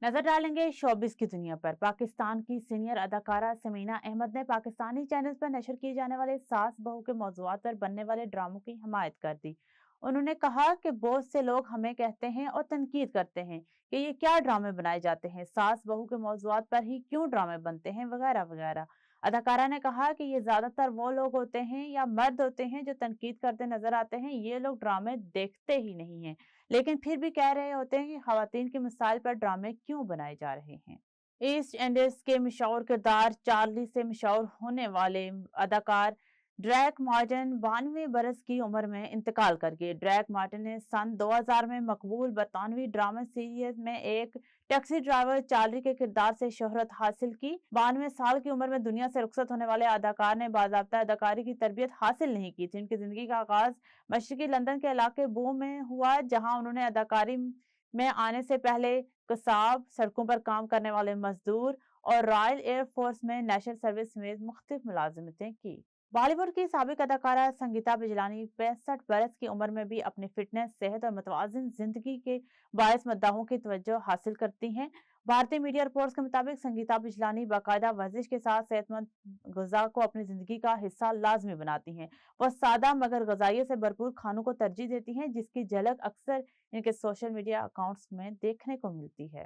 नजर डालेंगे शोबिस की दुनिया पर। पाकिस्तान की सीनियर अदाकारा समीना अहमद ने पाकिस्तानी चैनल पर नशर किए जाने वाले सास बहू के मौजुआत पर बनने वाले ड्रामों की हिमायत कर दी। उन्होंने कहा कि बहुत से लोग हमें कहते हैं और तनकीद करते हैं कि ये क्या ड्रामे बनाए जाते हैं, सास बहू के मौजुआत पर ही क्यों ड्रामे बनते हैं, वगैरह वगैरह। अदाकारा ने कहा कि ये ज्यादातर वो लोग होते हैं या मर्द होते हैं जो तनकीद करते नजर आते हैं। ये लोग ड्रामे देखते ही नहीं हैं, लेकिन फिर भी कह रहे होते हैं कि खवातीन की मिसाल पर ड्रामे क्यों बनाए जा रहे हैं। ईस्ट इंडीज के मशहूर किरदार चार्ली से मशहूर होने वाले अदाकार ड्रैक मार्टिन 92 बरस की उम्र में इंतकाल कर गए। ड्रैक मार्टिन ने सन 2000 में मकबूल बरतानवी ड्रामा सीरीज में एक टैक्सी ड्राइवर चार्ली के किरदार से शोहरत हासिल की। 92 साल की उम्र में दुनिया से रुखसत होने वाले अदाकार ने बाज़ाब्ता अदाकारी की तरबियत हासिल नहीं की थी। उनकी जिंदगी का आगाज मशरकी लंदन के इलाके बू में हुआ, जहां उन्होंने अदाकारी में आने से पहले कसाब, सड़कों पर काम करने वाले मजदूर और रॉयल एयर फोर्स में नेशनल सर्विस समेत मुख्तलिफ मुलाजिमतें की। बॉलीवुड की साबिक अदाकारा संगीता बिजलानी 65 बरस की उम्र में भी अपनी फिटनेस, सेहत और मुतवाजिन जिंदगी के बायस मद्दाहों की तवज्जो हासिल करती हैं। भारतीय मीडिया रिपोर्ट्स के मुताबिक संगीता बिजलानी बाकायदा वर्जिश के साथ सेहतमंद ग़िज़ा को अपनी जिंदगी का हिस्सा लाजमी बनाती हैं। वह सादा मगर ग़िज़ाइयत से भरपूर खानों को तरजीह देती हैं, जिसकी झलक अक्सर इनके सोशल मीडिया अकाउंट्स में देखने को मिलती है।